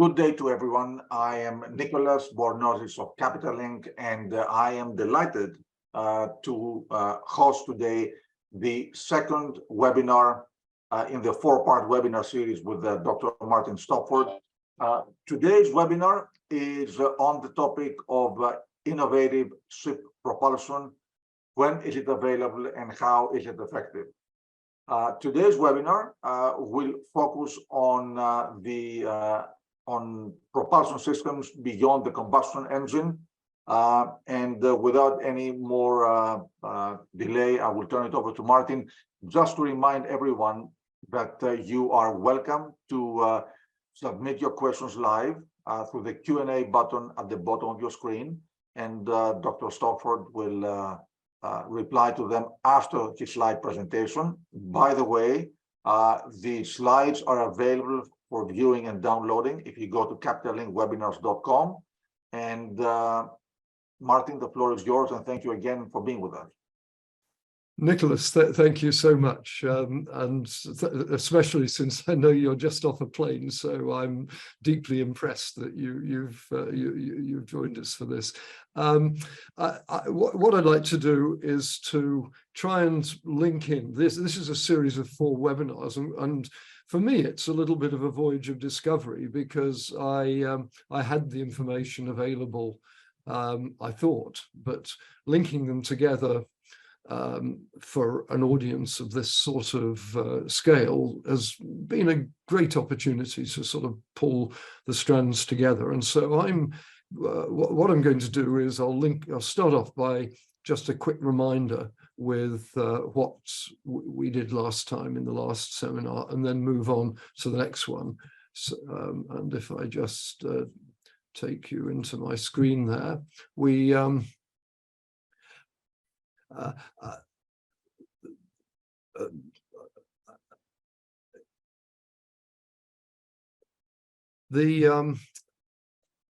Good day to everyone. I am Nicholas Bornotis of Capital Link, and I am delighted to host today the second webinar in the four-part webinar series with Dr. Martin Stopford. Today's webinar is on the topic of innovative ship propulsion. When is it available and how is it effective? Today's webinar will focus on on propulsion systems beyond the combustion engine. Without any more delay, I will turn it over to Martin, just to remind everyone that you are welcome to submit your questions live through the Q&A button at the bottom of your screen, and Dr. Stopford will reply to them after the slide presentation. By the way, the slides are available for viewing and downloading if you go to capitallinkwebinars.com. And Martin, the floor is yours, and thank you again for being with us. Nicholas, thank you so much, especially since I know you're just off a plane, so I'm deeply impressed that you've joined us for this. What I'd like to do is to try and link in. This is a series of 4 webinars, and for me, it's a little bit of a voyage of discovery, because I had the information available, I thought, but linking them together for an audience of this sort of scale has been a great opportunity to sort of pull the strands together. And so what I'm going to do is I'll start off by just a quick reminder with what we did last time in the last seminar, and then move on to the next one. So, and if I just take you into my screen there, we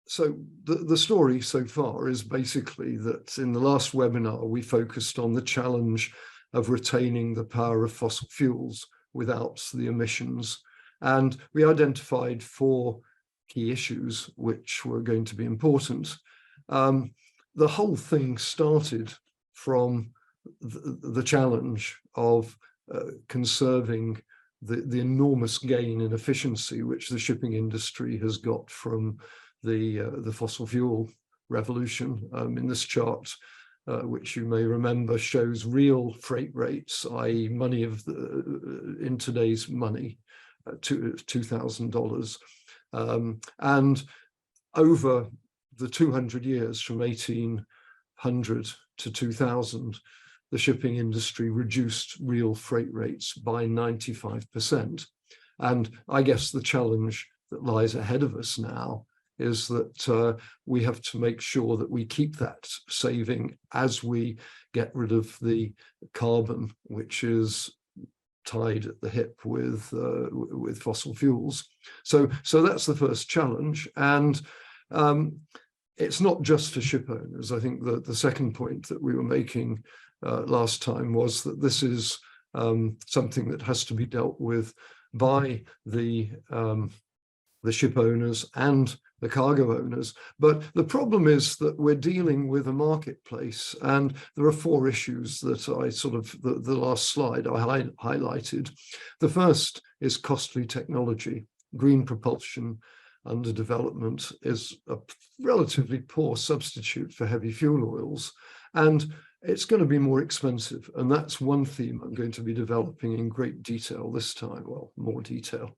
so the story so far is basically that in the last webinar, we focused on the challenge of retaining the power of fossil fuels without the emissions. And we identified 4 key issues which were going to be important. The whole thing started from the challenge of conserving the enormous gain in efficiency which the shipping industry has got from the fossil fuel revolution. In this chart, which you may remember, shows real freight rates, i.e. money in today's money, $2,000. And over the 200 years from 1800 to 2000, the shipping industry reduced real freight rates by 95%. And I guess the challenge that lies ahead of us now is that we have to make sure that we keep that saving as we get rid of the carbon, which is tied at the hip with fossil fuels. So that's the first challenge. And it's not just for ship owners. I think that the second point that we were making last time was that this is something that has to be dealt with by the ship owners and the cargo owners. But the problem is that we're dealing with a marketplace, and there are 4 issues that I sort of, the last slide I highlighted. The first is costly technology. Green propulsion under development is a relatively poor substitute for heavy fuel oils, and it's going to be more expensive. And that's one theme I'm going to be developing in great detail this time, well, more detail.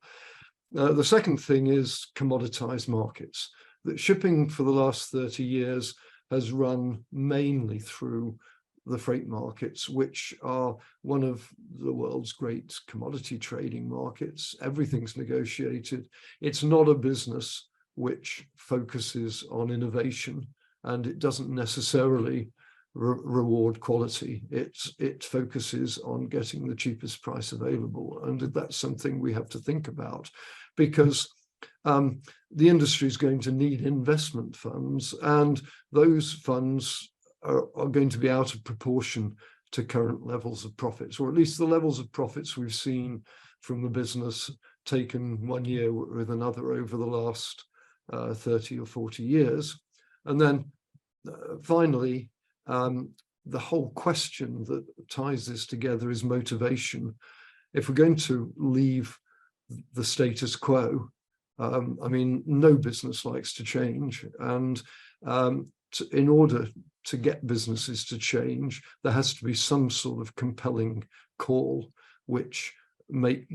The second thing is commoditized markets. That shipping for the last 30 years has run mainly through the freight markets, which are one of the world's great commodity trading markets. Everything's negotiated. It's not a business which focuses on innovation, and it doesn't necessarily reward quality. It focuses on getting the cheapest price available, and that's something we have to think about, because the industry is going to need investment funds, and those funds are going to be out of proportion to current levels of profits, or at least the levels of profits we've seen from the business taken one year with another over the last 30 or 40 years. And then finally, the whole question that ties this together is motivation. If we're going to leave the status quo, I mean, no business likes to change. And in order to get businesses to change, there has to be some sort of compelling call, which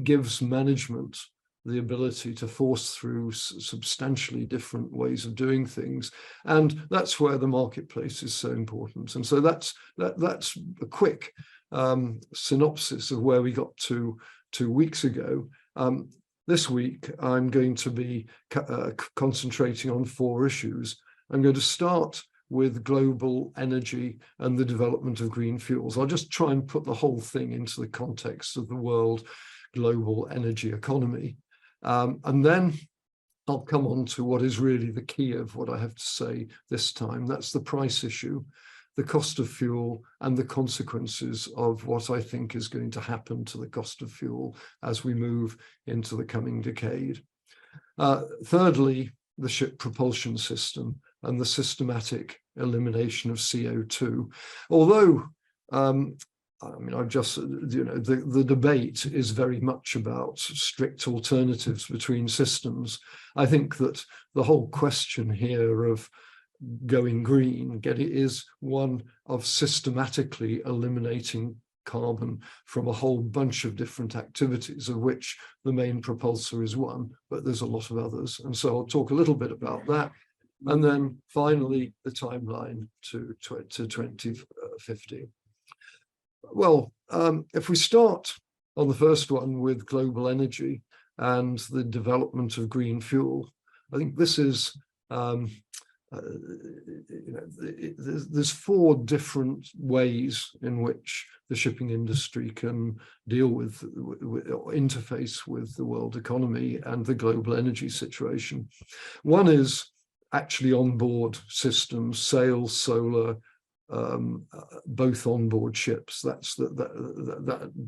gives management the ability to force through substantially different ways of doing things. And that's where the marketplace is so important. And so that's a quick synopsis of where we got to 2 weeks ago. This week, I'm going to be concentrating on 4 issues. I'm going to start with global energy and the development of green fuels. I'll just try and put the whole thing into the context of the world global energy economy. And then I'll come on to what is really the key of what I have to say this time. That's the price issue, the cost of fuel, and the consequences of what I think is going to happen to the cost of fuel as we move into the coming decade. Thirdly, the ship propulsion system and the systematic elimination of CO2. Although, I mean, I've just, the debate is very much about strict alternatives between systems. I think that the whole question here of going green is one of systematically eliminating carbon from a whole bunch of different activities, of which the main propulsor is one, but there's a lot of others. And so I'll talk a little bit about that. And then finally, the timeline to 2050. Well, if we start on the first one with global energy and the development of green fuel, I think this is, there's 4 different ways in which the shipping industry can deal with or interface with the world economy and the global energy situation. One is actually onboard systems, sail, solar, both onboard ships.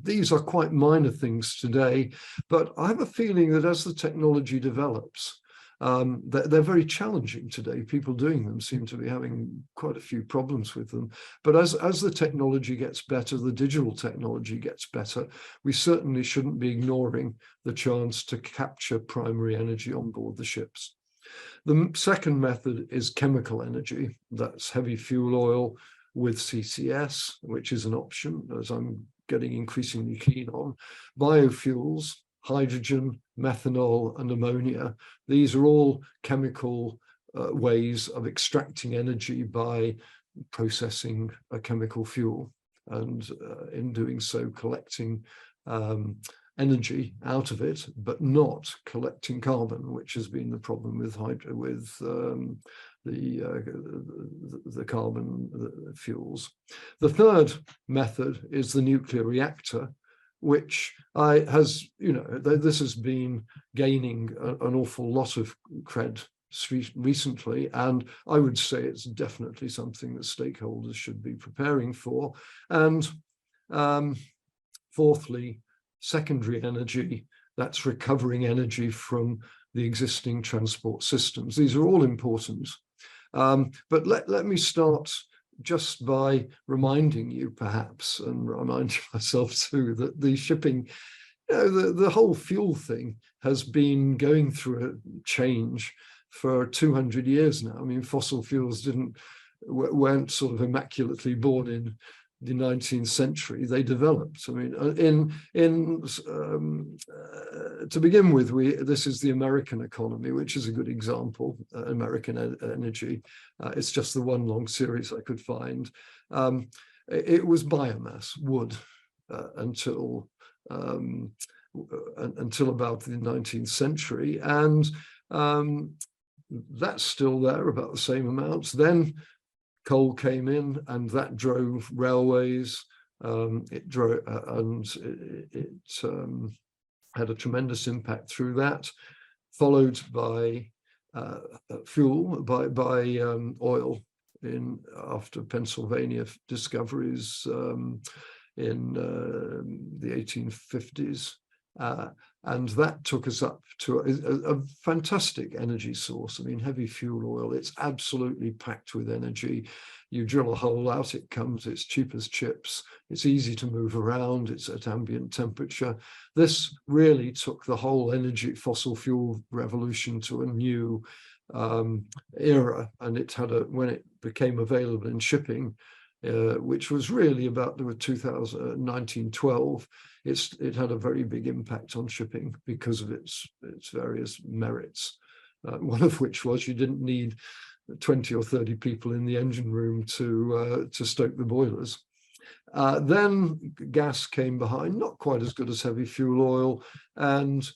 These are quite minor things today, but I have a feeling that as the technology develops, they're very challenging today. People doing them seem to be having quite a few problems with them. But as the technology gets better, the digital technology gets better, we certainly shouldn't be ignoring the chance to capture primary energy on board the ships. The second method is chemical energy. That's heavy fuel oil with CCS, which is an option, as I'm getting increasingly keen on. Biofuels, hydrogen, methanol, and ammonia. These are all chemical ways of extracting energy by processing a chemical fuel, and in doing so, collecting energy out of it, but not collecting carbon, which has been the problem with the carbon fuels. The third method is the nuclear reactor, which this has been gaining an awful lot of cred recently, and I would say it's definitely something that stakeholders should be preparing for. And fourthly, secondary energy, that's recovering energy from the existing transport systems. These are all important. But let me start just by reminding you, perhaps, and remind myself too, that the shipping, the whole fuel thing has been going through a change for 200 years now. I mean, fossil fuels weren't sort of immaculately born in the 19th century. They developed. I mean, to begin with, this is the American economy, which is a good example. American energy. It's just the one long series I could find. It was biomass, wood, until about the 19th century, and that's still there, about the same amounts. Then coal came in, and that drove railways. It had a tremendous impact through that, followed by fuel, by oil after Pennsylvania discoveries in the 1850s. And that took us up to a fantastic energy source. I mean, heavy fuel oil, it's absolutely packed with energy. You drill a hole, out it comes, it's cheap as chips, it's easy to move around, it's at ambient temperature. This really took the whole energy fossil fuel revolution to a new era, and it had when it became available in shipping, which was really about 1912, it had a very big impact on shipping because of its various merits, one of which was you didn't need 20 or 30 people in the engine room to stoke the boilers. Then gas came behind, not quite as good as heavy fuel oil, and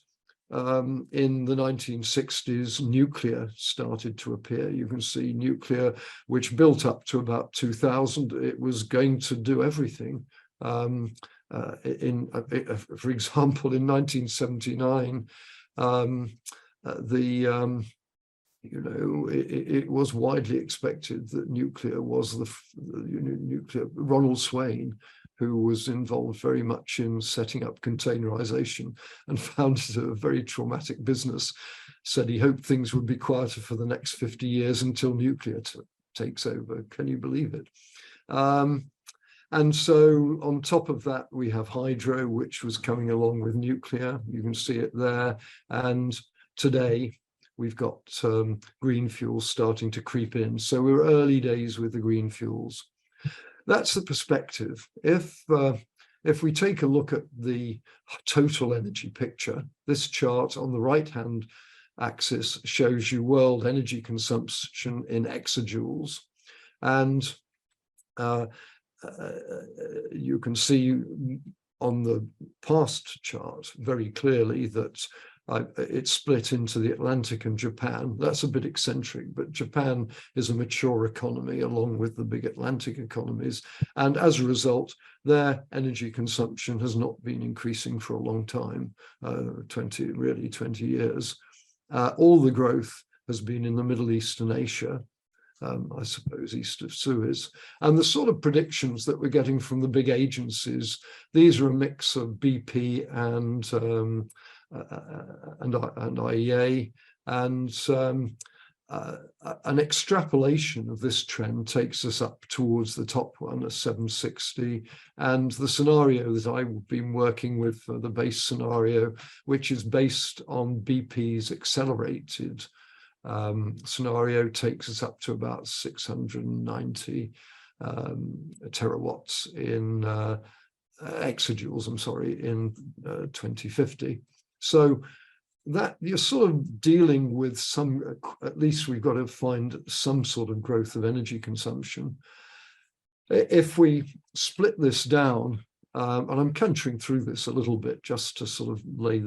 in the 1960s, nuclear started to appear. You can see nuclear, which built up to about 2000. It was going to do everything. For example, in 1979, it was widely expected that nuclear was nuclear. Ronald Swain, who was involved very much in setting up containerization and found it a very traumatic business, said he hoped things would be quieter for the next 50 years until nuclear takes over. Can you believe it? And so on top of that, we have hydro, which was coming along with nuclear. You can see it there. And today, we've got green fuels starting to creep in. So we're early days with the green fuels. That's the perspective. If we take a look at the total energy picture, this chart on the right-hand axis shows you world energy consumption in exajoules. And you can see on the past chart very clearly that it's split into the Atlantic and Japan. That's a bit eccentric, but Japan is a mature economy along with the big Atlantic economies. And as a result, their energy consumption has not been increasing for a long time, 20 years. All the growth has been in the Middle East and Asia, I suppose east of Suez. And the sort of predictions that we're getting from the big agencies, these are a mix of BP and IEA, and an extrapolation of this trend takes us up towards the top one, a 760, and the scenario that I've been working with for the base scenario, which is based on BP's accelerated scenario, takes us up to about 690 terawatts in exajoules, I'm sorry, in 2050. So that you're sort of dealing with some, at least we've got to find some sort of growth of energy consumption. If we split this down, and I'm countering through this a little bit just to sort of lay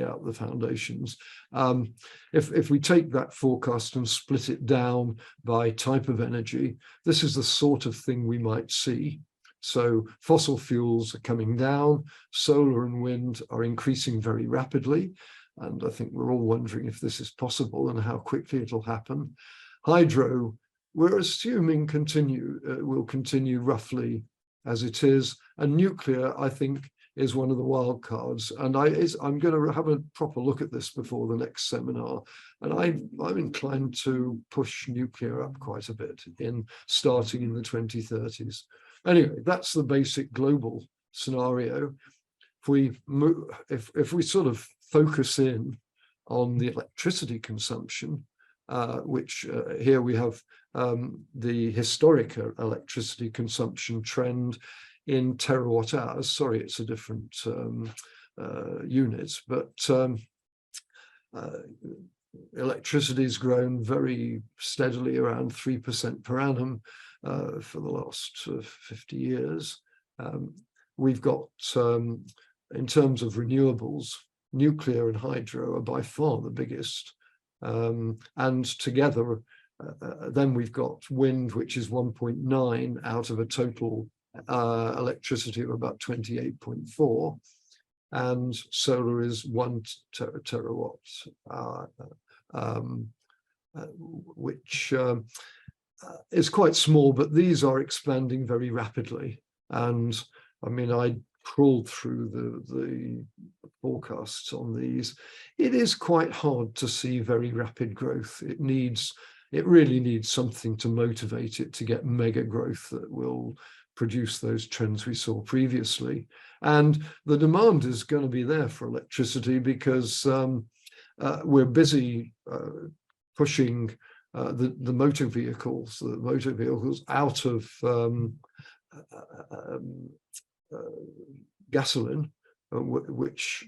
out the foundations. If we take that forecast and split it down by type of energy, this is the sort of thing we might see. So fossil fuels are coming down, solar and wind are increasing very rapidly. And I think we're all wondering if this is possible and how quickly it'll happen. Hydro, we're assuming will continue roughly as it is. And nuclear, I think, is one of the wild cards. And I'm going to have a proper look at this before the next seminar. And I'm inclined to push nuclear up quite a bit starting in the 2030s. Anyway, that's the basic global scenario. If we sort of focus in on the electricity consumption, which here we have the historic electricity consumption trend in terawatt hours. Sorry, it's a different unit, but electricity has grown very steadily, around 3% per annum for the last 50 years. We've got, in terms of renewables, nuclear and hydro are by far the biggest. And together, then we've got wind, which is 1.9 out of a total electricity of about 28.4. And solar is 1 terawatt hour, which is quite small, but these are expanding very rapidly. And I mean, crawled through the forecasts on these, it is quite hard to see very rapid growth. It really needs something to motivate it to get mega growth that will produce those trends we saw previously. And the demand is going to be there for electricity because we're busy pushing the motor vehicles out of gasoline, which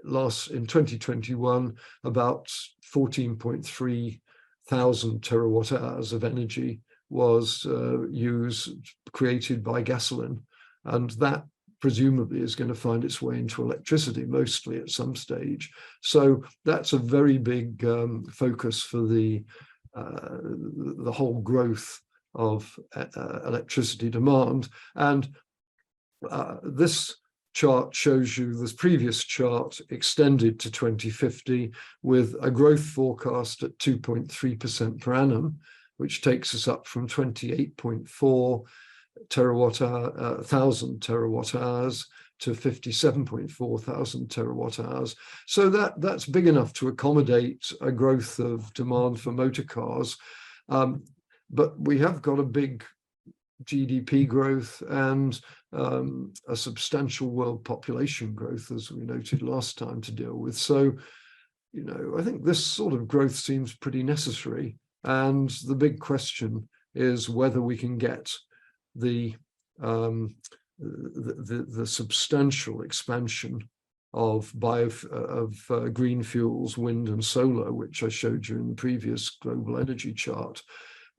lasts in 2021 about 14.3 thousand terawatt hours of energy was created by gasoline, and that presumably is going to find its way into electricity mostly at some stage. So that's a very big focus for the whole growth of electricity demand. And this chart shows you this previous chart extended to 2050 with a growth forecast at 2.3% per annum, which takes us up from 28.4 thousand terawatt hours to 57.4 thousand terawatt hours. So that's big enough to accommodate a growth of demand for motor cars. But we have got a big GDP growth and a substantial world population growth, as we noted last time, to deal with. So, I think this sort of growth seems pretty necessary. And the big question is whether we can get the substantial expansion of green fuels, wind and solar, which I showed you in the previous global energy chart,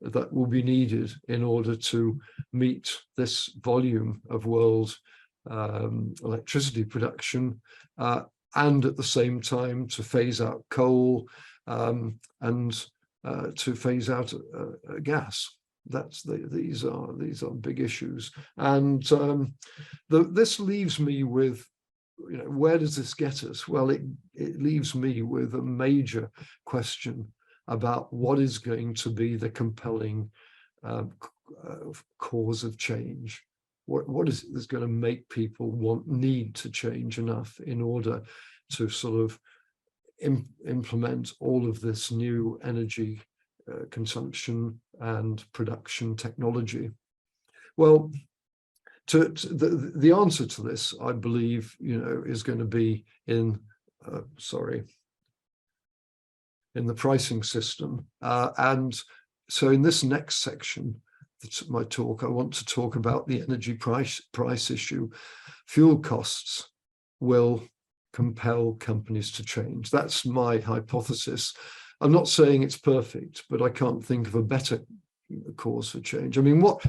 that will be needed in order to meet this volume of world electricity production, and at the same time to phase out coal and to phase out gas. These are big issues, and this leaves me with, where does this get us? Well, it leaves me with a major question about what is going to be the compelling cause of change. What is it that's going to make people need to change enough in order to sort of implement all of this new energy consumption and production technology? Well, the answer to this, I believe, is going to be in the pricing system. And so in this next section of my talk, I want to talk about the energy price issue. Fuel costs will compel companies to change. That's my hypothesis. I'm not saying it's perfect, but I can't think of a better cause for change. I mean, what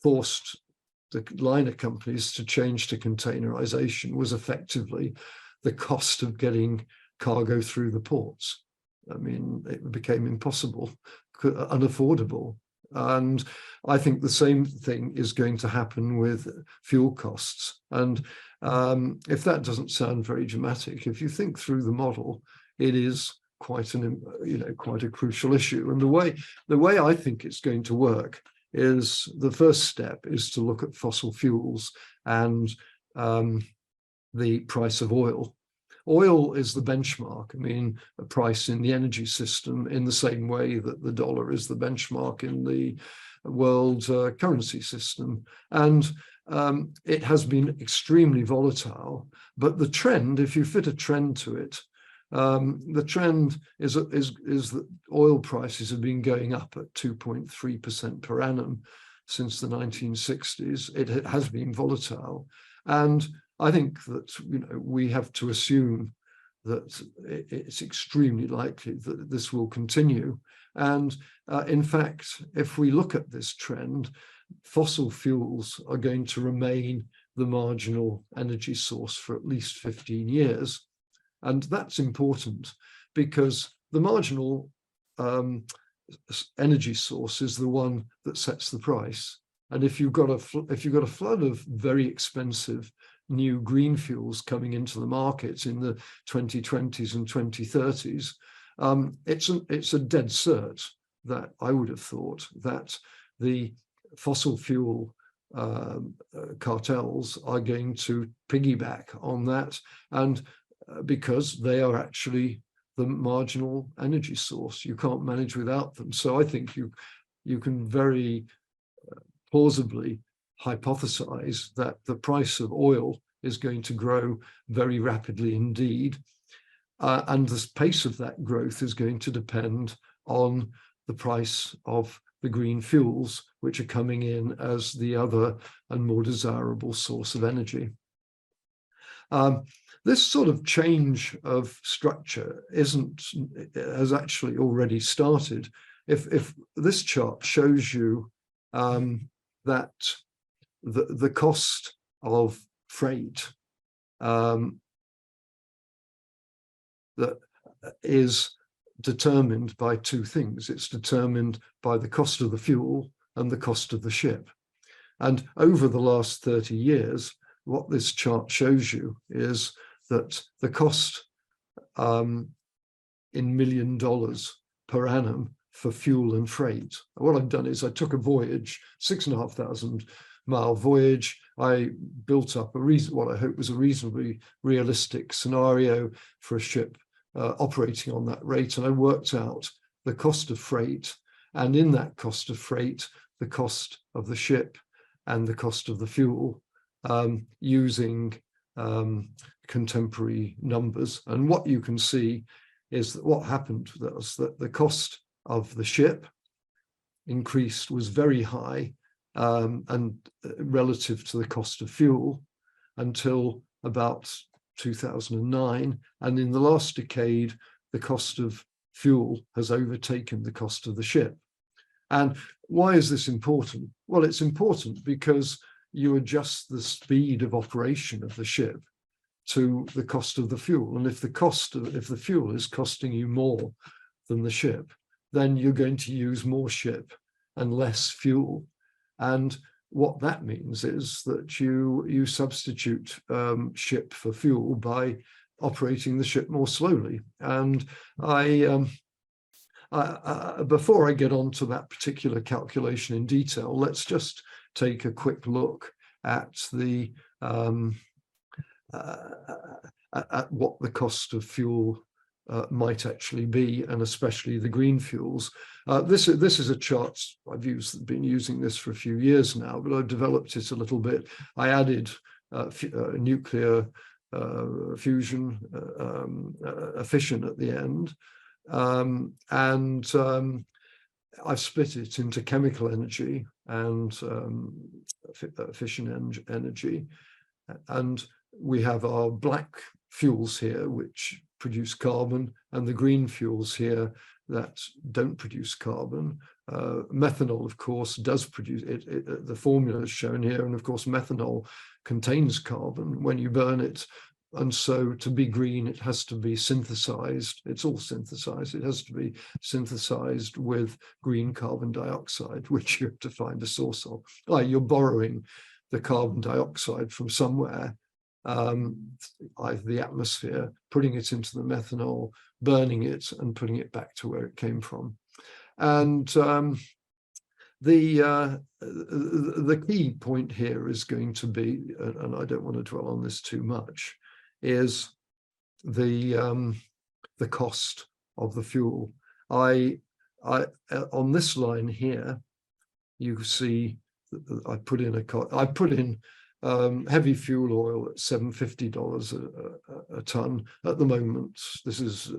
forced the liner companies to change to containerization was effectively the cost of getting cargo through the ports. I mean, it became impossible, unaffordable. And I think the same thing is going to happen with fuel costs. And if that doesn't sound very dramatic, if you think through the model, it is quite a crucial issue. And the way I think it's going to work is, the first step is to look at fossil fuels and the price of oil. Oil is the benchmark. I mean, a price in the energy system, in the same way that the dollar is the benchmark in the world currency system. And it has been extremely volatile. But the trend, if you fit a trend to it, the trend is that oil prices have been going up at 2.3% per annum since the 1960s. It has been volatile. And I think that we have to assume that it's extremely likely that this will continue. And in fact, if we look at this trend, fossil fuels are going to remain the marginal energy source for at least 15 years. And that's important because the marginal energy source is the one that sets the price. And if you've got a flood of very expensive new green fuels coming into the market in the 2020s and 2030s, it's a dead cert that I would have thought that the fossil fuel cartels are going to piggyback on that, and because they are actually the marginal energy source. You can't manage without them. So I think you can very plausibly hypothesize that the price of oil is going to grow very rapidly indeed. And the pace of that growth is going to depend on the price of the green fuels, which are coming in as the other and more desirable source of energy. This sort of change of structure has actually already started. If this chart shows you that the cost of freight that is determined by two things. It's determined by the cost of the fuel and the cost of the ship. And over the last 30 years, what this chart shows you is that the cost in $1 million per annum for fuel and freight. What I've done is I took a voyage, 6,500-mile voyage. I built up what I hope was a reasonably realistic scenario for a ship operating on that rate, and I worked out the cost of freight, and in that cost of freight, the cost of the ship and the cost of the fuel, using contemporary numbers. And what you can see is that what happened was that the cost of the ship was very high, and relative to the cost of fuel, until about 2009, and in the last decade the cost of fuel has overtaken the cost of the ship. And why is this important? Well, it's important because you adjust the speed of operation of the ship to the cost of the fuel, and if the fuel is costing you more than the ship, then you're going to use more ship and less fuel. And what that means is that you substitute ship for fuel by operating the ship more slowly. And before I get on to that particular calculation in detail, let's just take a quick look at at what the cost of fuel might actually be, and especially the green fuels. This is a chart I've been using this for a few years now, but I've developed it a little bit. I added nuclear fusion, fission at the end, and I've split it into chemical energy and fission energy, and we have our black fuels here which produce carbon, and the green fuels here that don't produce carbon. Methanol, of course, does produce it. The formula is shown here, and of course methanol contains carbon when you burn it, and so to be green it has to be synthesized. It's all synthesized. It has to be synthesized with green carbon dioxide, which you have to find a source of. You're borrowing the carbon dioxide from somewhere, either the atmosphere, putting it into the methanol, burning it, and putting it back to where it came from. And the key point here is going to be, and I don't want to dwell on this too much, is the cost of the fuel. On this line here, you see I put in heavy fuel oil at $750 a ton. At the moment, this is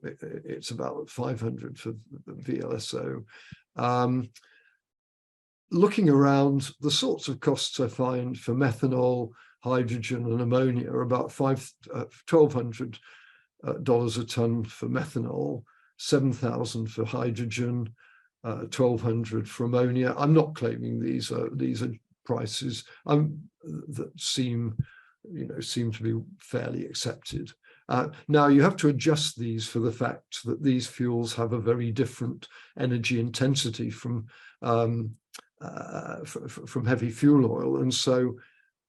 it's about 500 for VLSO. Looking around, the sorts of costs I find for methanol, hydrogen, and ammonia are about $1,200 a ton for methanol, $7,000 for hydrogen, $1,200 for ammonia. I'm not claiming these are prices that seem to be fairly accepted. Now you have to adjust these for the fact that these fuels have a very different energy intensity from heavy fuel oil, and so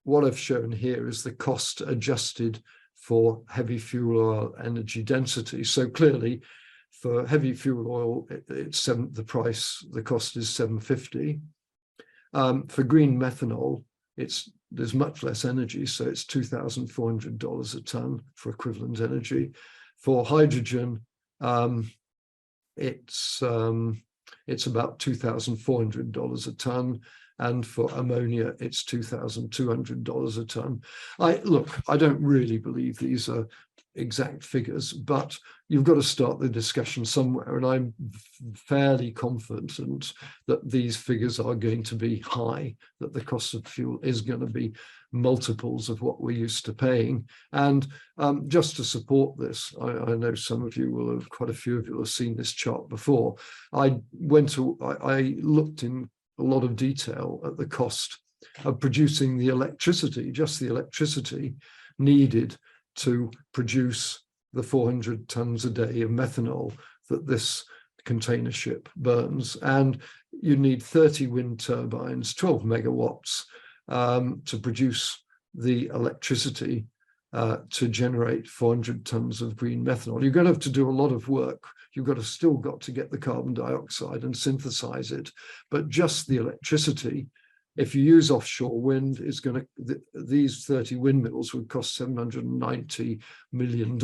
what I've shown here is the cost adjusted for heavy fuel oil energy density. So clearly, for heavy fuel oil, the cost is $750. For green methanol, there's much less energy, so it's $2,400 a ton for equivalent energy. For hydrogen, it's about $2,400 a ton, and for ammonia, it's $2,200 a ton. I don't really believe these are exact figures, but you've got to start the discussion somewhere, and I'm fairly confident that these figures are going to be high, that the cost of fuel is going to be multiples of what we're used to paying. And just to support this, I know some of you will have, quite a few of you have seen this chart before. I looked in a lot of detail at the cost of producing the electricity, just the electricity needed to produce the 400 tons a day of methanol that this container ship burns. And you need 30 wind turbines, 12 megawatts to produce the electricity to generate 400 tons of green methanol. You're going to have to do a lot of work. You've still got to get the carbon dioxide and synthesize it. But just the electricity, if you use offshore wind, is going to, these 30 windmills would cost $790 million.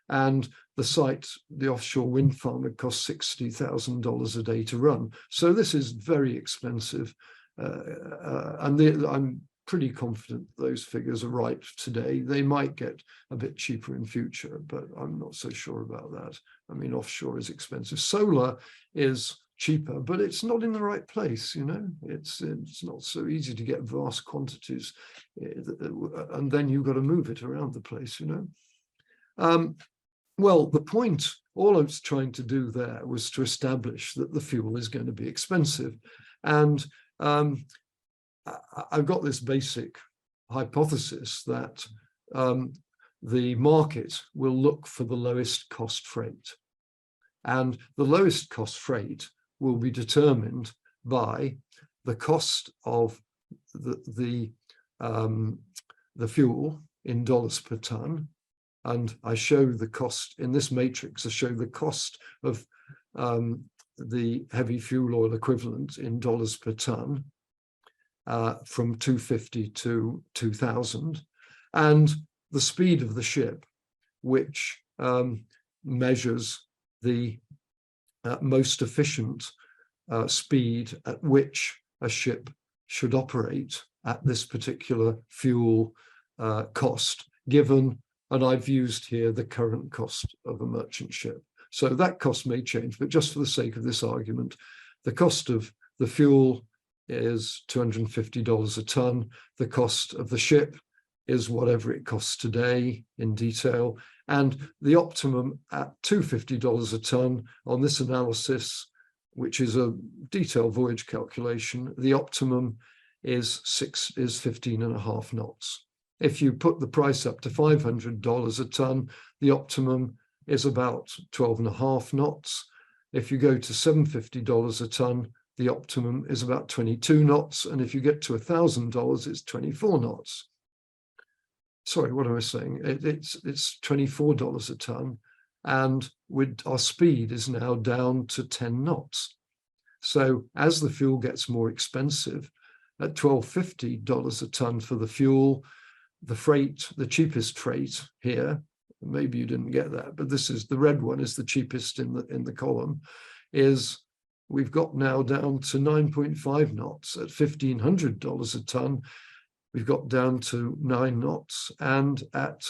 And the site, the offshore wind farm, would cost $60,000 a day to run. So this is very expensive. I'm pretty confident those figures are right today. They might get a bit cheaper in future, but I'm not so sure about that. I mean, offshore is expensive. Solar is cheaper, but it's not in the right place, you know. It's not so easy to get vast quantities, and then you've got to move it around the place, you know. Well, the point, all I was trying to do there was to establish that the fuel is going to be expensive. And I've got this basic hypothesis that the market will look for the lowest cost freight. And the lowest cost freight will be determined by the cost of the fuel in dollars per ton. And I show the cost in this matrix. I show the cost of the heavy fuel oil equivalent in dollars per ton from 250 to 2000, and the speed of the ship, which measures the most efficient speed at which a ship should operate at this particular fuel cost, given, and I've used here the current cost of a merchant ship. So that cost may change, but just for the sake of this argument, the cost of the fuel is $250 a ton. The cost of the ship is whatever it costs today in detail. And the optimum at $250 a ton on this analysis, which is a detailed voyage calculation, the optimum is 15.5 knots. If you put the price up to $500 a ton, the optimum is about 12.5 knots. If you go to $750 a ton, the optimum is about 22 knots. And if you get to $1,000, it's 24 knots. Sorry, what am I saying? It's $24 a ton. And our speed is now down to 10 knots. So as the fuel gets more expensive, at $12.50 a ton for the fuel, the freight, the cheapest freight here, maybe you didn't get that, but this is the red one, is the cheapest in the column, is we've got now down to 9.5 knots at $1,500 a ton. We've got down to 9 knots, and at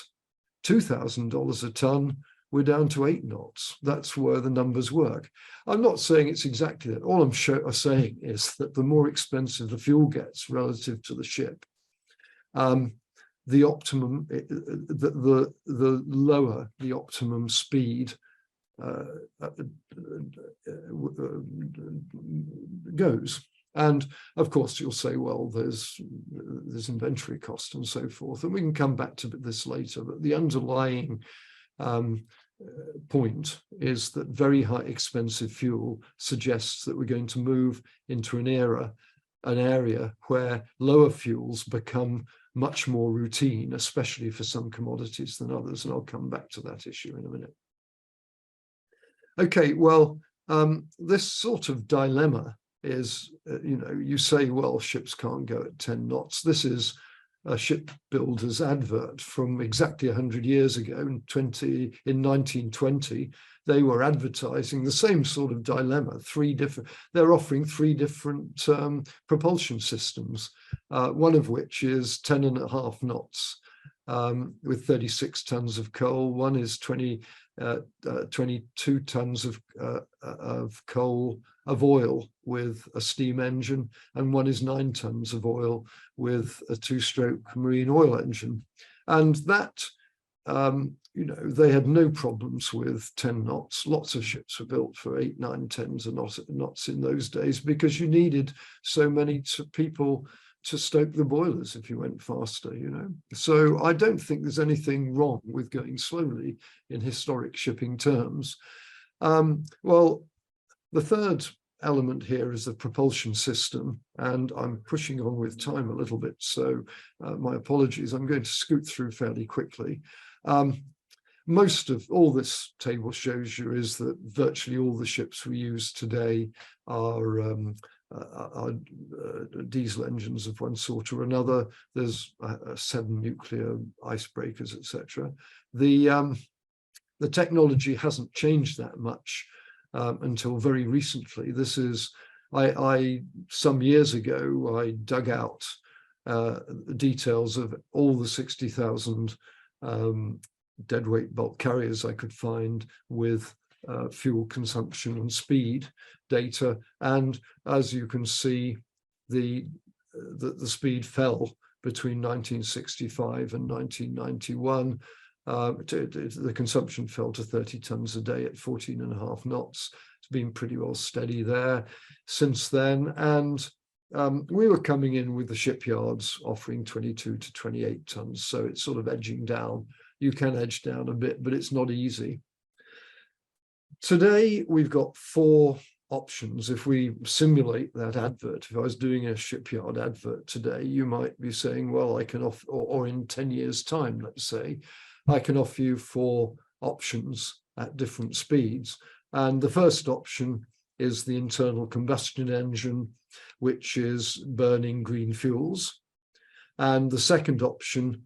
$2,000 a ton, we're down to 8 knots. That's where the numbers work. I'm not saying it's exactly that. All I'm saying is that the more expensive the fuel gets relative to the ship, the optimum, the lower the optimum speed goes. And of course, you'll say, well, there's inventory cost and so forth, and we can come back to this later. But the underlying point is that very high expensive fuel suggests that we're going to move into an area where lower fuels become much more routine, especially for some commodities than others. And I'll come back to that issue in a minute. Okay, well, this sort of dilemma is, you say, well, ships can't go at 10 knots. This is a shipbuilder's advert from exactly 100 years ago. In 1920, they were advertising the same sort of dilemma. They're offering three different propulsion systems, one of which is 10.5 knots with 36 tons of coal. One is 22 tons of coal, of oil with a steam engine, and one is 9 tons of oil with a 2-stroke marine oil engine. And that, they had no problems with 10 knots. Lots of ships were built for 8, 9, 10 knots in those days, because you needed so many people to stoke the boilers if you went faster, So I don't think there's anything wrong with going slowly in historic shipping terms. Well, the third element here is the propulsion system, and I'm pushing on with time a little bit, so my apologies. I'm going to scoot through fairly quickly. Most of all this table shows you is that virtually all the ships we use today are diesel engines of one sort or another. There's 7 nuclear icebreakers, etc. The technology hasn't changed that much until very recently. This is, some years ago, I dug out details of all the 60,000 deadweight bulk carriers I could find with fuel consumption and speed data, and as you can see, the speed fell between 1965 and 1991. The consumption fell to 30 tons a day at 14.5 knots. It's been pretty well steady there since then, and we were coming in with the shipyards offering 22 to 28 tons, so it's sort of edging down. You can edge down a bit, but it's not easy. Today, we've got 4 options. If we simulate that advert, if I was doing a shipyard advert today, you might be saying, well, I can offer, or in 10 years' time, let's say, I can offer you 4 options at different speeds. And the first option is the internal combustion engine, which is burning green fuels. And the second option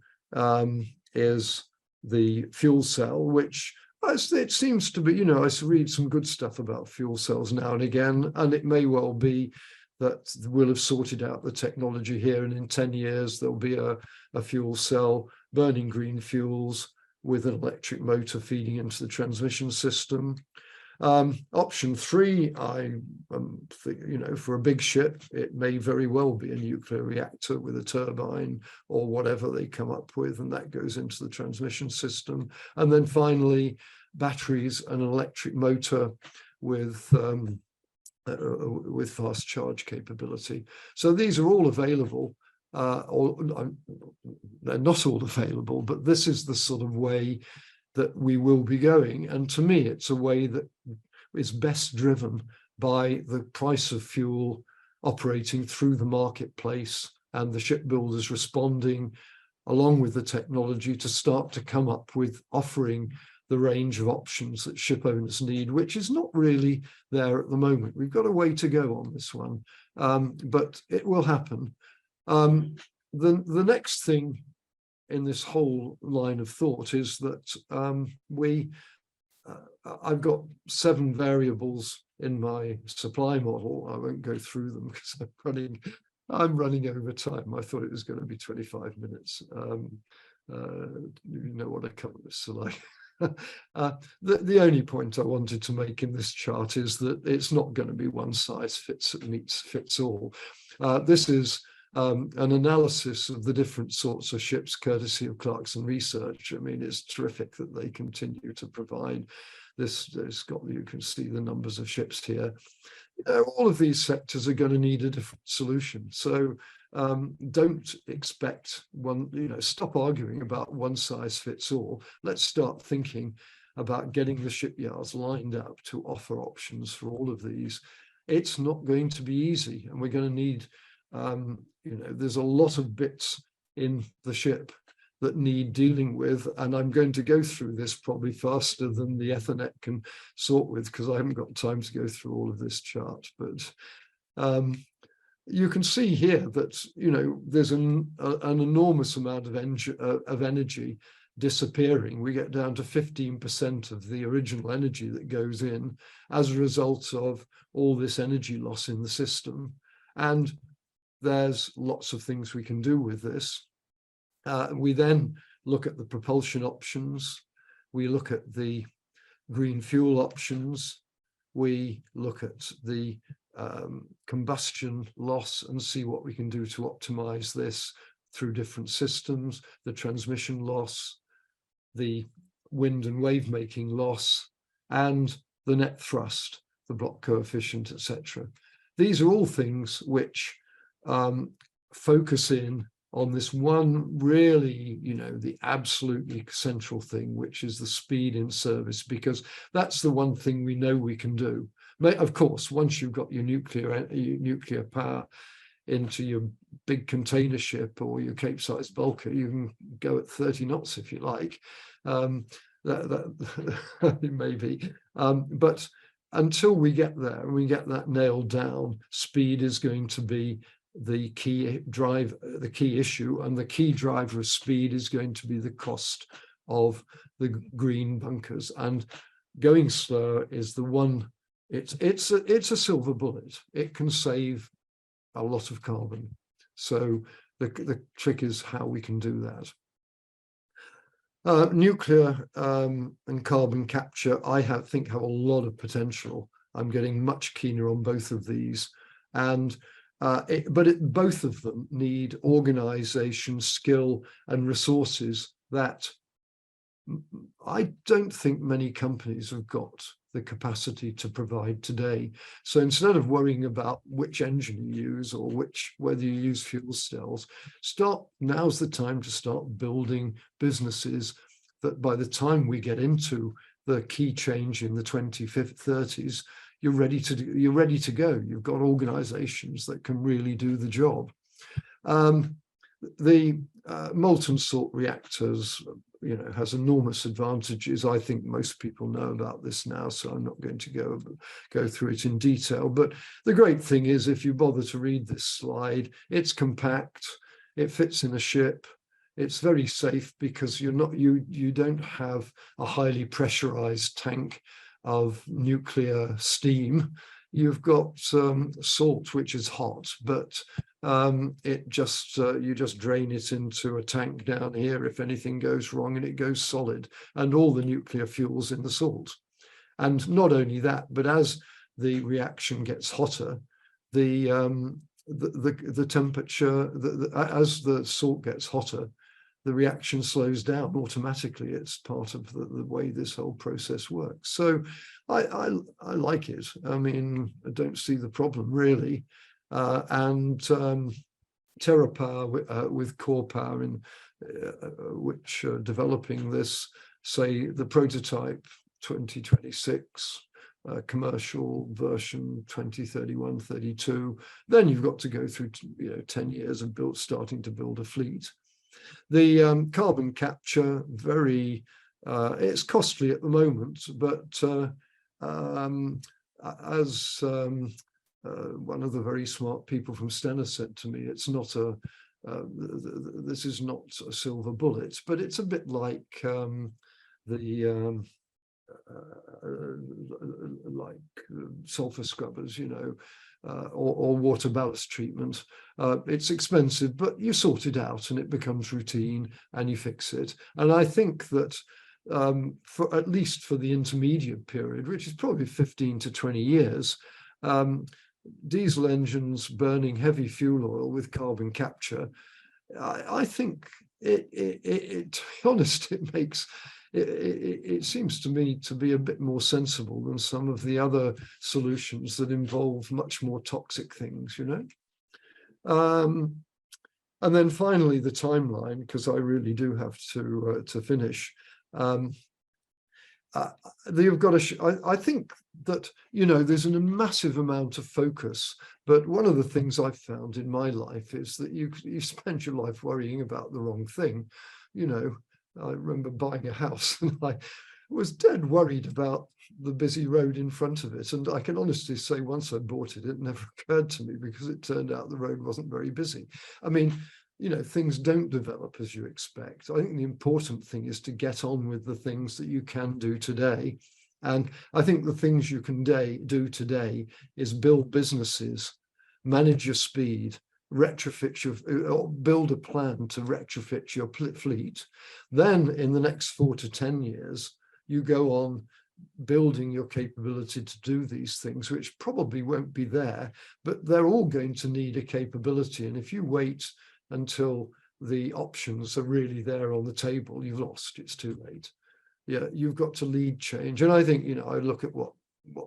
is the fuel cell, which it seems to be, I read some good stuff about fuel cells now and again, and it may well be that we'll have sorted out the technology here, and in 10 years there'll be a fuel cell burning green fuels with an electric motor feeding into the transmission system. Option 3, I think, for a big ship, it may very well be a nuclear reactor with a turbine or whatever they come up with, and that goes into the transmission system. And then finally, batteries and an electric motor with fast charge capability. So these are all available. Or they're not all available, but this is the sort of way that we will be going. And to me, it's a way that is best driven by the price of fuel operating through the marketplace and the shipbuilders responding along with the technology to start to come up with offering the range of options that ship owners need, which is not really there at the moment. We've got a way to go on this one, but it will happen. The next thing in this whole line of thought is that I've got 7 variables in my supply model. I won't go through them because I'm running over time. I thought it was going to be 25 minutes. You know what I cover this, so the only point I wanted to make in this chart is that it's not going to be one size fits all. This is an analysis of the different sorts of ships, courtesy of Clarkson Research. I mean, it's terrific that they continue to provide this. You can see the numbers of ships here. All of these sectors are going to need a different solution. So don't expect one, stop arguing about one size fits all. Let's start thinking about getting the shipyards lined up to offer options for all of these. It's not going to be easy, and we're going to need there's a lot of bits in the ship that need dealing with, and I'm going to go through this probably faster than the Ethernet can sort with, because I haven't got time to go through all of this chart. But You can see here that, you know, there's an enormous amount of energy disappearing. We get down to 15% of the original energy that goes in as a result of all this energy loss in the system. And there's lots of things we can do with this. We then look at the propulsion options. We look at the green fuel options. We look at the combustion loss and see what we can do to optimize this through different systems, the transmission loss, the wind and wave making loss, and the net thrust, the block coefficient, etc. These are all things which focus in on this one really, you know, the absolutely central thing, which is the speed in service, because that's the one thing we know we can do. Of course, once you've got your nuclear power into your big container ship or your Capesize bulker, you can go at 30 knots if you like. Maybe. But until we get there and we get that nailed down, speed is going to be the key issue, and the key driver of speed is going to be the cost of the green bunkers. And going slower is the one. It's a silver bullet. It can save a lot of carbon. So the trick is how we can do that. Nuclear and carbon capture, I think have a lot of potential. I'm getting much keener on both of these, and both of them need organization, skill, and resources that I don't think many companies have got the capacity to provide today. So instead of worrying about which engine you use or whether you use fuel cells, now's the time to start building businesses that by the time we get into the key change in the 2030s, you're ready to go. You've got organizations that can really do the job. The molten salt reactors, you know, has enormous advantages. I think most people know about this now, so I'm not going to go through it in detail. But the great thing is, if you bother to read this slide, it's compact, it fits in a ship, it's very safe because you don't have a highly pressurized tank of nuclear steam. You've got salt, which is hot, but you just drain it into a tank down here if anything goes wrong, and it goes solid, and all the nuclear fuel's in the salt. And not only that, but as the reaction gets hotter, the temperature, as the salt gets hotter, the reaction slows down automatically. It's part of the way this whole process works. So I like it. I mean, I don't see the problem really. And TerraPower with Core Power, which are developing this, say the prototype 2026, commercial version 2031, 32. Then you've got to go through 10 years of starting to build a fleet. The carbon capture, it's costly at the moment, but as one of the very smart people from Stena said to me, it's not this is not a silver bullet, but it's a bit like like sulfur scrubbers, or water ballast treatment. It's expensive, but you sort it out and it becomes routine and you fix it. And I think that for at least for the intermediate period, which is probably 15 to 20 years, diesel engines burning heavy fuel oil with carbon capture, I think to be honest, it seems to me to be a bit more sensible than some of the other solutions that involve much more toxic things, And then finally, the timeline, because I really do have to finish. You've got to. I think that there's a massive amount of focus, but one of the things I've found in my life is that you spend your life worrying about the wrong thing. I remember buying a house, and was dead worried about the busy road in front of it. And I can honestly say once I bought it, it never occurred to me because it turned out the road wasn't very busy. I mean, you know, things don't develop as you expect. I think the important thing is to get on with the things that you can do today. And I think the things you can do today is build businesses, manage your speed, retrofit or build a plan to retrofit your fleet. Then in the next 4 to 10 years, you go on building your capability to do these things, which probably won't be there, but they're all going to need a capability. And if you wait until the options are really there on the table, you've lost. It's too late. Yeah, you've got to lead change. And I think, you know, I look at what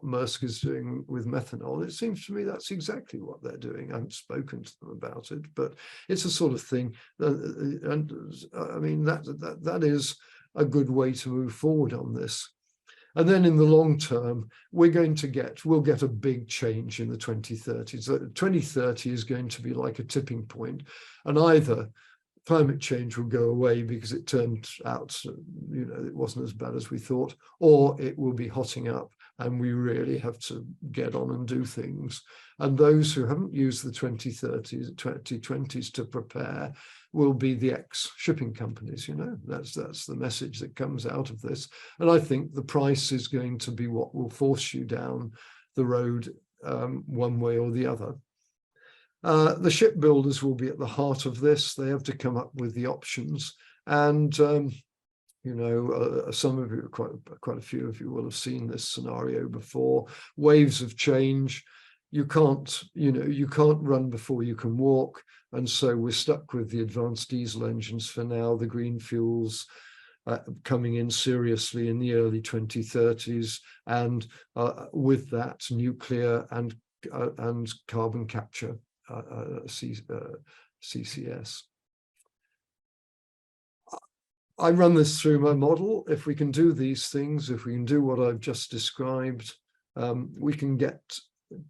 Maersk is doing with methanol. It seems to me that's exactly what they're doing. I haven't spoken to them about it, but it's a sort of thing. And I mean, that is a good way to move forward on this. And then in the long term, we'll get a big change in the 2030s. 2030 is going to be like a tipping point, and either climate change will go away because it turned out, you know, it wasn't as bad as we thought, or it will be hotting up and we really have to get on and do things. And those who haven't used the 2030s, 2020s to prepare will be the ex-shipping companies, you know, that's the message that comes out of this. And I think the price is going to be what will force you down the road one way or the other. The shipbuilders will be at the heart of this. They have to come up with the options. And, you know, some of you, quite a few of you will have seen this scenario before. Waves of change. You can't run before you can walk. And so we're stuck with the advanced diesel engines for now, the green fuels coming in seriously in the early 2030s. And with that, nuclear and carbon capture. CCS. I run this through my model. If we can do these things, if we can do what I've just described, we can get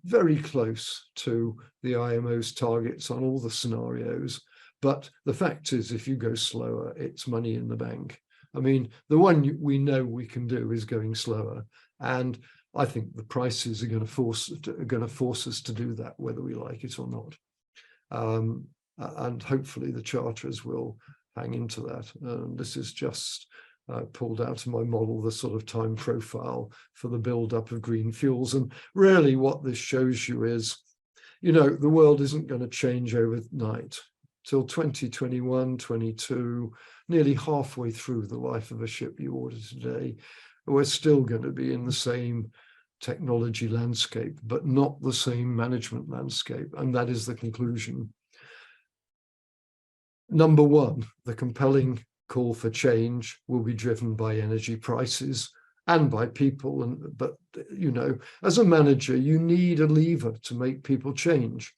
very close to the IMO's targets on all the scenarios. But the fact is, if you go slower, it's money in the bank. I mean, the one we know we can do is going slower. And I think the prices are going to force us to do that, whether we like it or not. And hopefully the charterers will hang into that. This is just pulled out of my model, the sort of time profile for the build-up of green fuels. And really what this shows you is, you know, the world isn't going to change overnight. Till 2021, 22, nearly halfway through the life of a ship you order today, we're still going to be in the same technology landscape, but not the same management landscape. And that is the conclusion. Number one, the compelling call for change will be driven by energy prices and by people. But, you know, as a manager, you need a lever to make people change.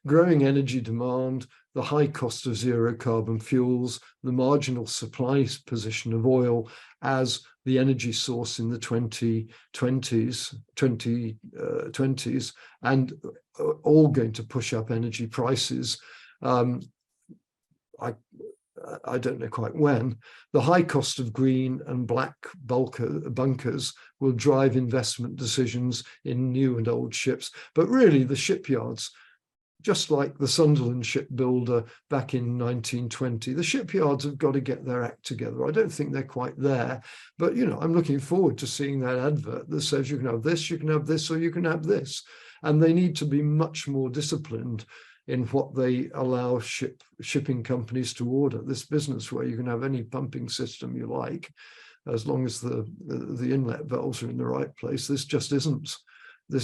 Growing energy demand, the high cost of zero carbon fuels, the marginal supply position of oil as the energy source in the 2020s, and all going to push up energy prices. I don't know quite when. The high cost of green and black bunkers will drive investment decisions in new and old ships. But really the shipyards, just like the Sunderland shipbuilder back in 1920, the shipyards have got to get their act together. I don't think they're quite there, but, you know, I'm looking forward to seeing that advert that says you can have this, you can have this, or you can have this. And they need to be much more disciplined in what they allow shipping companies to order. This business where you can have any pumping system you like, as long as the inlet valves are in the right place, this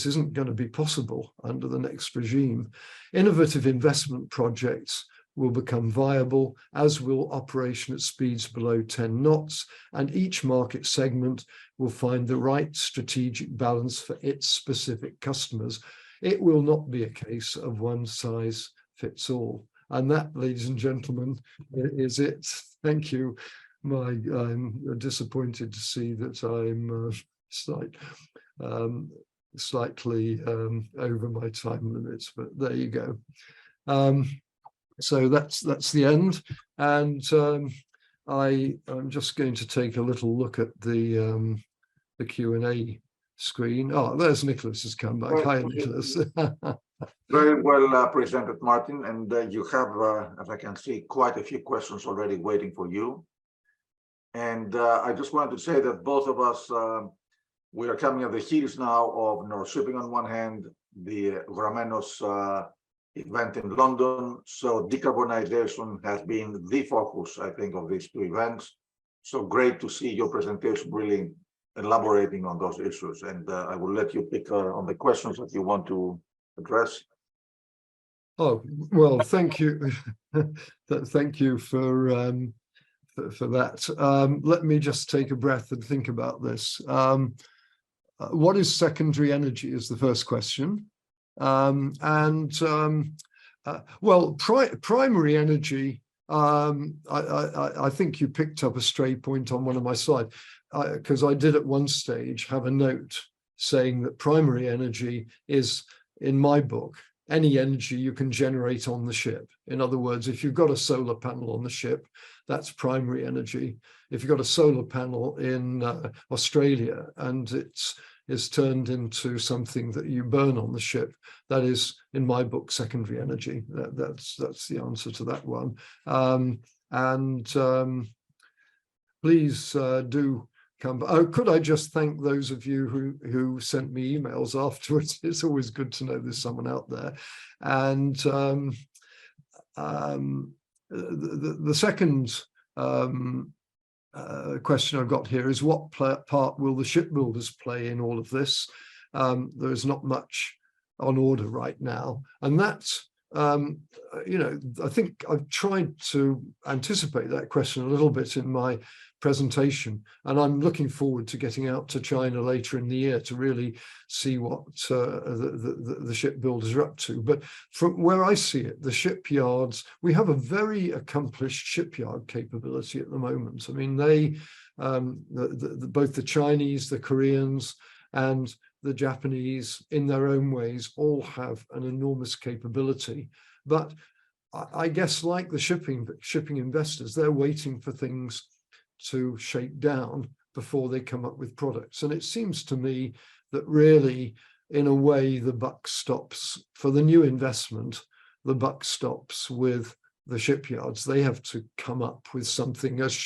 isn't going to be possible under the next regime. Innovative investment projects will become viable, as will operation at speeds below 10 knots, and each market segment will find the right strategic balance for its specific customers. It will not be a case of one size fits all. And that, ladies and gentlemen, is it. Thank you. I'm disappointed to see that I'm slightly over my time limits, but there you go. So that's the end. And I'm just going to take a little look at the Q&A screen. Oh, there's Nicholas has come back. Hi, Nicholas. Very well presented, Martin, and you have, as I can see, quite a few questions already waiting for you. And I just wanted to say that both of us, we are coming at the heels now of North Shipping on one hand, the Gramenos event in London. So decarbonization has been the focus, I think, of these two events. So great to see your presentation really elaborating on those issues. And I will let you pick on the questions that you want to address. Oh, well, thank you. Thank you for that. Let me just take a breath and think about this. What is secondary energy is the first question. Well, primary energy, I think you picked up a stray point on one of my slides, because I did at one stage have a note saying that primary energy is, in my book, any energy you can generate on the ship. In other words, if you've got a solar panel on the ship, that's primary energy. If you've got a solar panel in Australia and it's turned into something that you burn on the ship, that is, in my book, secondary energy. That's the answer to that one. Please do come. Oh, could I just thank those of you who sent me emails afterwards? It's always good to know there's someone out there. And the second question I've got here is, what part will the shipbuilders play in all of this? There is not much on order right now, and that's I think I've tried to anticipate that question a little bit in my presentation, and I'm looking forward to getting out to China later in the year to really see what the shipbuilders are up to. But from where I see it, the shipyards, we have a very accomplished shipyard capability at the moment. I mean, they, both the Chinese, the Koreans, and the Japanese, in their own ways, all have an enormous capability. But I guess, like the shipping investors, they're waiting for things to shake down before they come up with products. And it seems to me that really, in a way, the buck stops for the new investment. The buck stops with the shipyards. They have to come up with something, as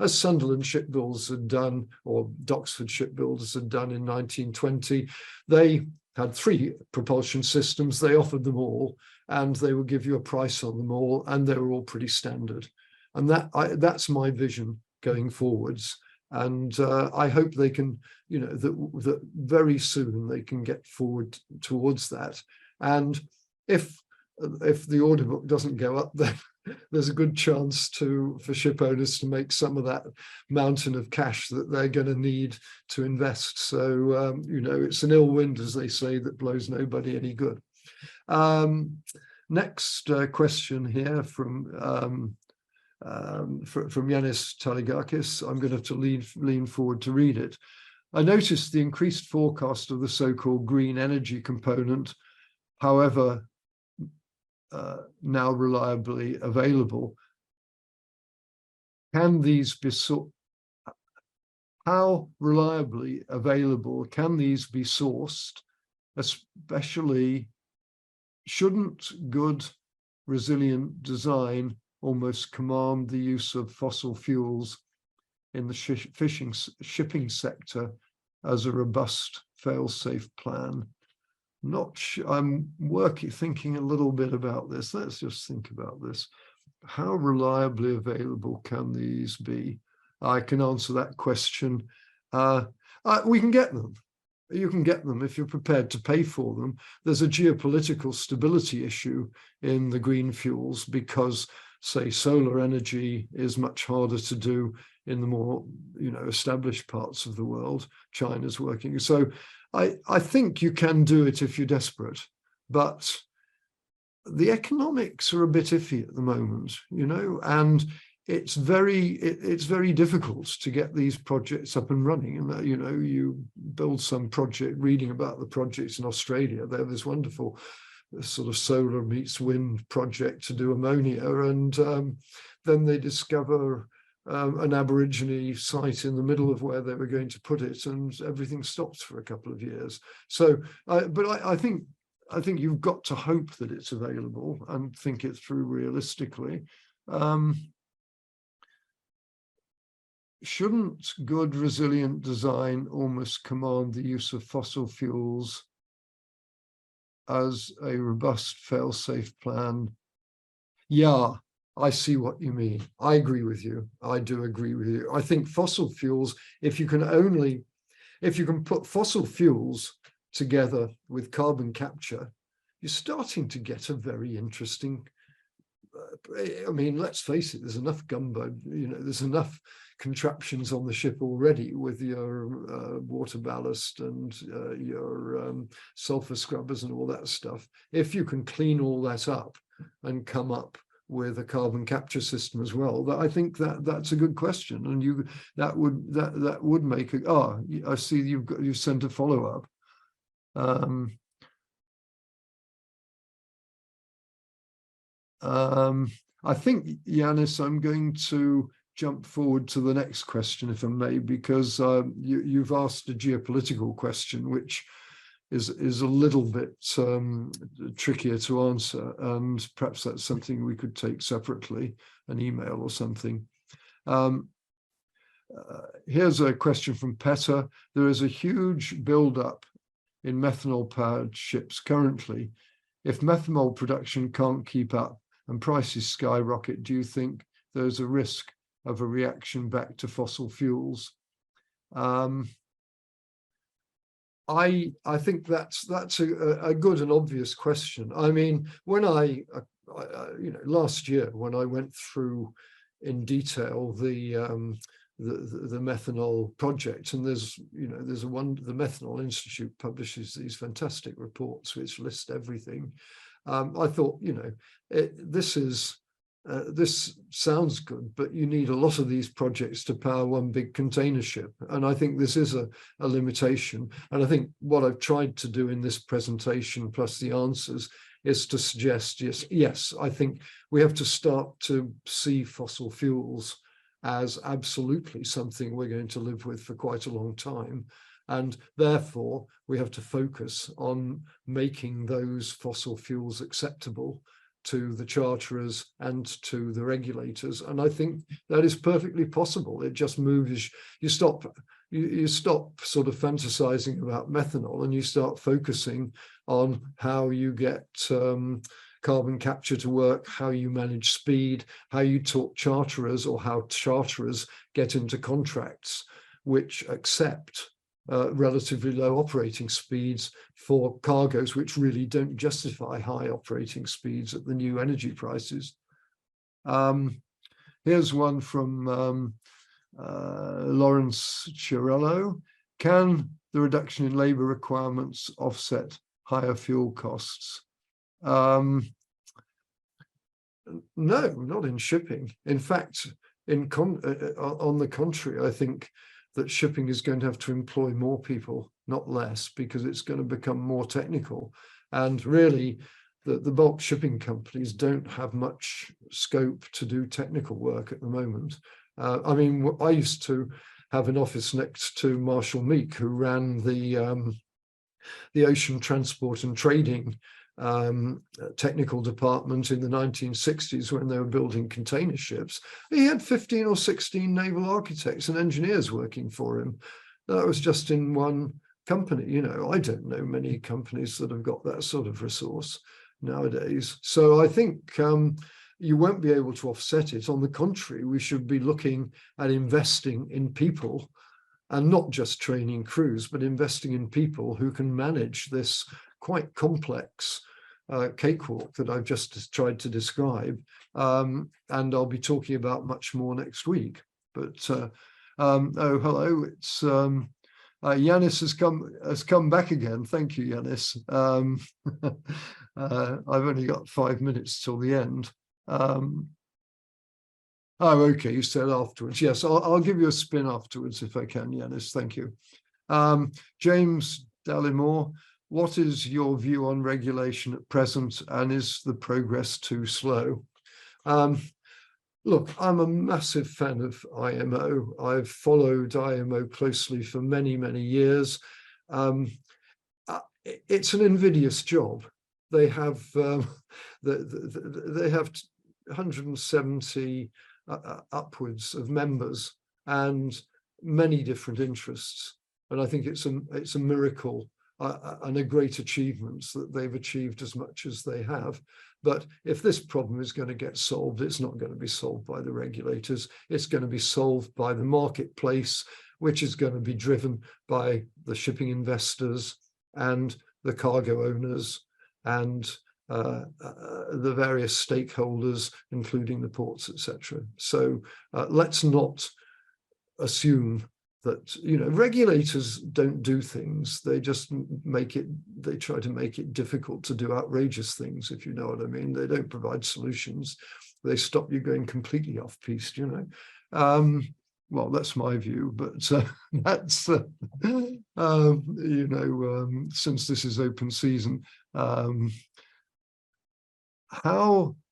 Sunderland Shipbuilders had done, or Doxford Shipbuilders had done in 1920. They had 3 propulsion systems. They offered them all, and they would give you a price on them all, and they were all pretty standard. And that's my vision going forwards. And I hope they can, that very soon they can get forward towards that. And if the order book doesn't go up, then there's a good chance for ship owners to make some of that mountain of cash that they're going to need to invest. So, it's an ill wind, as they say, that blows nobody any good. Next question here from Yanis Taligakis. I'm going to have to lean forward to read it. I noticed the increased forecast of the so-called green energy component, however, now reliably available. Can these be how reliably available can these be sourced? Especially, shouldn't good, resilient design almost command the use of fossil fuels in the shipping sector as a robust, fail-safe plan? I'm thinking a little bit about this. Let's just think about this. How reliably available can these be? I can answer that question. We can get them. You can get them if you're prepared to pay for them. There's a geopolitical stability issue in the green fuels because, say, solar energy is much harder to do in the more, established parts of the world. China's working. So I think you can do it if you're desperate, but the economics are a bit iffy at the moment, and it's very difficult to get these projects up and running. And you build some project, reading about the projects in Australia. They have this wonderful sort of solar meets wind project to do ammonia, and then they discover an Aborigine site in the middle of where they were going to put it, and everything stopped for a couple of years. So, but I think you've got to hope that it's available and think it through realistically. Shouldn't good, resilient design almost command the use of fossil fuels as a robust, fail-safe plan? Yeah, I see what you mean. I agree with you. I do agree with you. I think fossil fuels, if you can put fossil fuels together with carbon capture, you're starting to get a very interesting, I mean, let's face it, there's enough gumbo, there's enough contraptions on the ship already with your water ballast and your sulfur scrubbers and all that stuff. If you can clean all that up and come up with a carbon capture system as well, I think that's a good question, and that would make it. I see you've sent a follow-up. I think, Yanis, I'm going to jump forward to the next question, if I may, because you've asked a geopolitical question, which is a little bit trickier to answer, and perhaps that's something we could take separately, an email or something. Here's a question from Petter. There is a huge build-up in methanol-powered ships currently. If methanol production can't keep up and prices skyrocket, do you think there's a risk of a reaction back to fossil fuels? I think that's a good and obvious question. I mean, when last year when I went through in detail the methanol project, and the Methanol Institute publishes these fantastic reports which list everything. I thought, this sounds good, but you need a lot of these projects to power one big container ship. And I think this is a limitation. And I think what I've tried to do in this presentation, plus the answers, is to suggest, yes, I think we have to start to see fossil fuels as absolutely something we're going to live with for quite a long time. And therefore, we have to focus on making those fossil fuels acceptable to the charterers and to the regulators. And I think that is perfectly possible. It just moves, you stop sort of fantasizing about methanol and you start focusing on how you get carbon capture to work, how you manage speed, how you talk charterers, or how charterers get into contracts which accept relatively low operating speeds for cargoes which really don't justify high operating speeds at the new energy prices. Here's one from Lawrence Chirello. Can the reduction in labour requirements offset higher fuel costs? No, not in shipping. In fact, on the contrary, I think that shipping is going to have to employ more people, not less, because it's going to become more technical. And really, the bulk shipping companies don't have much scope to do technical work at the moment. I mean, I used to have an office next to Marshall Meek, who ran the ocean transport and trading technical department in the 1960s when they were building container ships. He had 15 or 16 naval architects and engineers working for him. That was just in one company. I don't know many companies that have got that sort of resource nowadays. So I think you won't be able to offset it. On the contrary, we should be looking at investing in people, and not just training crews, but investing in people who can manage this quite complex cakewalk that I've just tried to describe. And I'll be talking about much more next week. But oh, hello, it's Yanis has come back again. Thank you, Yanis. I've only got 5 minutes till the end. Oh, okay, you said afterwards. Yes, I'll give you a spin afterwards if I can, Yanis. Thank you. James Dallimore, what is your view on regulation at present, and is the progress too slow? Look, I'm a massive fan of IMO. I've followed IMO closely for many, many years. It's an invidious job. They have they have 170 upwards of members and many different interests, and I think it's a miracle and a great achievement that they've achieved as much as they have. But if this problem is going to get solved, it's not going to be solved by the regulators. It's going to be solved by the marketplace, which is going to be driven by the shipping investors and the cargo owners and the various stakeholders, including the ports, etc. So let's not assume that, you know, regulators don't do things. They just they try to make it difficult to do outrageous things, if you know what I mean. They don't provide solutions. They stop you going completely off piste, you know. Well, that's my view, but that's, you know, since this is open season,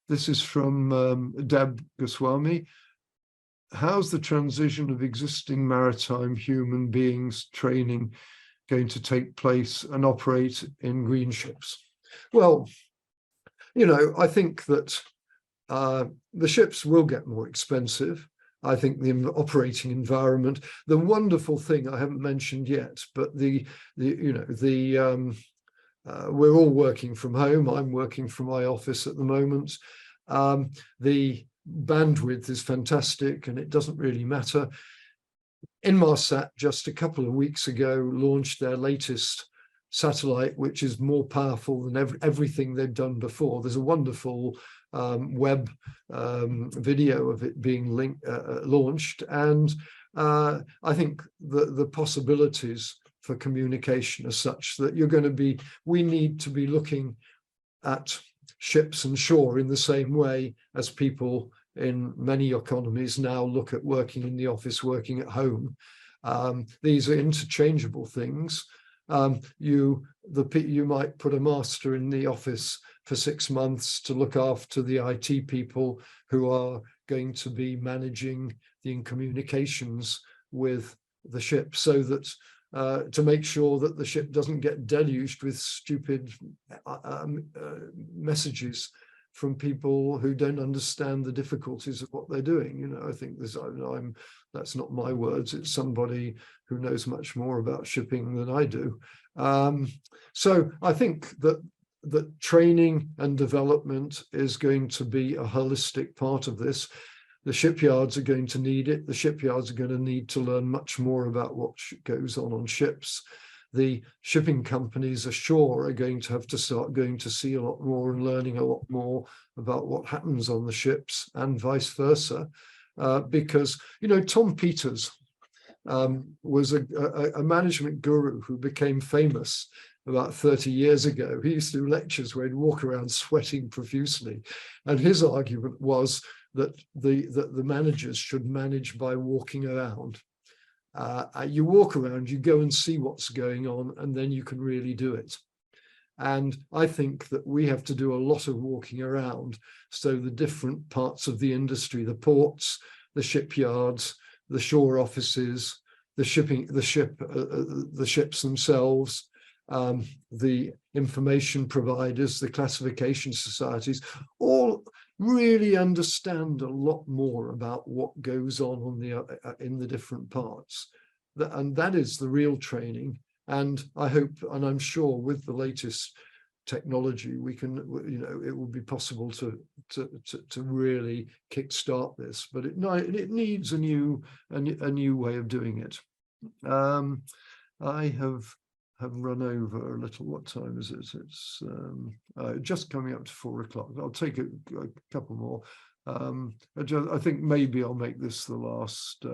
this is from Deb Goswami. How's the transition of existing maritime human beings training going to take place and operate in green ships? Well, you know, I think that the ships will get more expensive. I think the operating environment, the wonderful thing I haven't mentioned yet, but we're all working from home. I'm working from my office at the moment. The bandwidth is fantastic and it doesn't really matter. Inmarsat just a couple of weeks ago launched their latest satellite, which is more powerful than everything they've done before. There's a wonderful web video of it being launched, and I think the possibilities for communication are such that we need to be looking at ships and shore in the same way as people in many economies now look at working in the office, working at home. These are interchangeable things. You might put a master in the office for 6 months to look after the IT people who are going to be managing the communications with the ship, so that to make sure that the ship doesn't get deluged with stupid messages from people who don't understand the difficulties of what they're doing. You know, I think that's not my words, it's somebody who knows much more about shipping than I do. So I think that training and development is going to be a holistic part of this. The shipyards are going to need it. The shipyards are going to need to learn much more about what goes on ships. The shipping companies ashore are going to have to start going to sea a lot more and learning a lot more about what happens on the ships, and vice versa. Because, you know, Tom Peters was a management guru who became famous about 30 years ago. He used to do lectures where he'd walk around sweating profusely. And his argument was that the managers should manage by walking around. You walk around, you go and see what's going on, and then you can really do it. And I think that we have to do a lot of walking around, so the different parts of the industry, the ports, the shipyards, the shore offices, the ships themselves, the information providers, the classification societies, all really understand a lot more about what goes on in the different parts. And that is the real training. And I hope, and I'm sure with the latest technology, we can, you know, it will be possible to really kickstart this, but it needs a new way of doing it. I have run over a little. What time is it? It's just coming up to 4 o'clock. I'll take a couple more. I think maybe I'll make this the last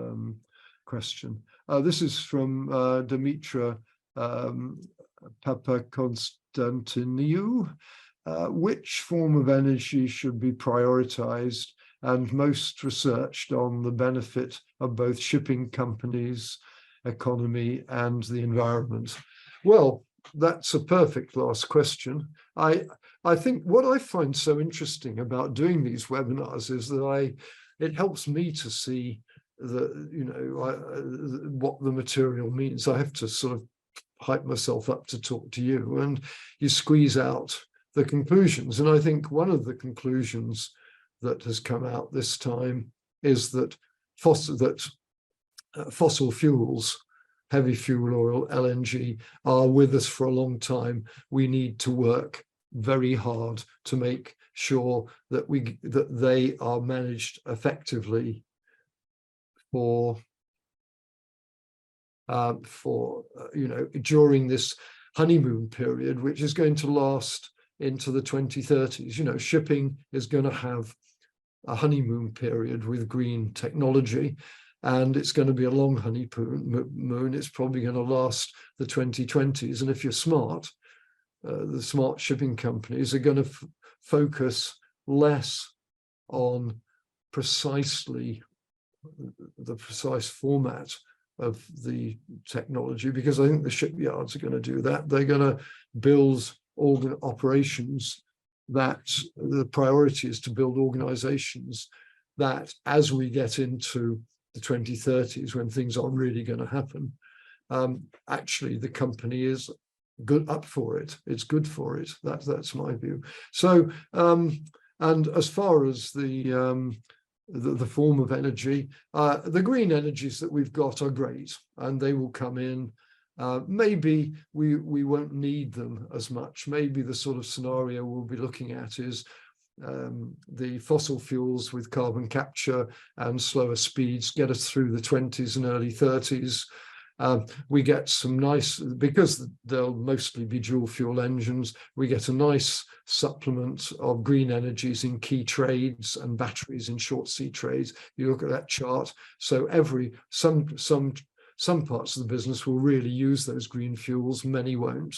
question. This is from Dimitra Papakonstantiniou. Which form of energy should be prioritized and most researched on the benefit of both shipping companies, economy, and the environment? Well, that's a perfect last question. I think what I find so interesting about doing these webinars is that it helps me to see what the material means. I have to sort of hype myself up to talk to you, and you squeeze out the conclusions. And I think one of the conclusions that has come out this time is that fossil fuels, heavy fuel oil, LNG, are with us for a long time. We need to work very hard to make sure that they are managed effectively during this honeymoon period, which is going to last into the 2030s. Shipping is going to have a honeymoon period with green technology, and it's going to be a long honeymoon. It's probably going to last the 2020s. And if you're smart, the smart shipping companies are going to focus less on precisely the precise format of the technology, because I think the shipyards are going to do that. They're going to build operations that the priority is to build organizations that, as we get into the 2030s, when things are really going to happen, actually the company is up for it. It's good for it. That's my view. So, and as far as the form of energy, the green energies that we've got are great, and they will come in. Maybe we won't need them as much. Maybe the sort of scenario we'll be looking at is the fossil fuels with carbon capture and slower speeds get us through the 20s and early 30s. We get some nice, because they'll mostly be dual fuel engines, we get a nice supplement of green energies in key trades and batteries in short sea trades. You look at that chart. So some parts of the business will really use those green fuels, many won't.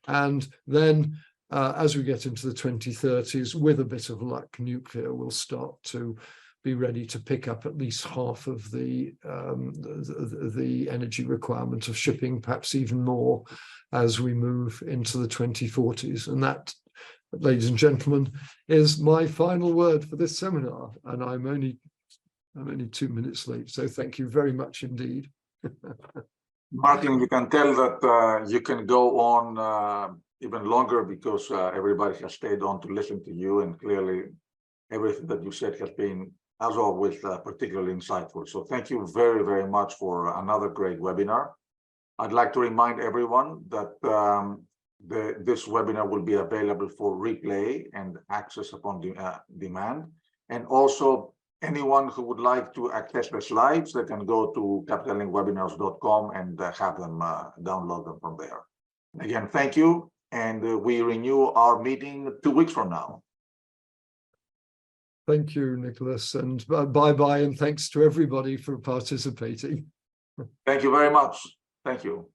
And then as we get into the 2030s, with a bit of luck, nuclear will start to be ready to pick up at least half of the energy requirement of shipping, perhaps even more, as we move into the 2040s. And that, ladies and gentlemen, is my final word for this seminar. And I'm only 2 minutes late, so thank you very much indeed. Martin, you can tell that you can go on even longer, because everybody has stayed on to listen to you, and clearly everything that you said has been, as always, particularly insightful. So thank you very, very much for another great webinar. I'd like to remind everyone that this webinar will be available for replay and access upon demand. And also, anyone who would like to access the slides, they can go to capitallinkwebinars.com and have them download them from there. Again, thank you. And we renew our meeting 2 weeks from now. Thank you, Nicholas, and bye-bye, and thanks to everybody for participating. Thank you very much. Thank you.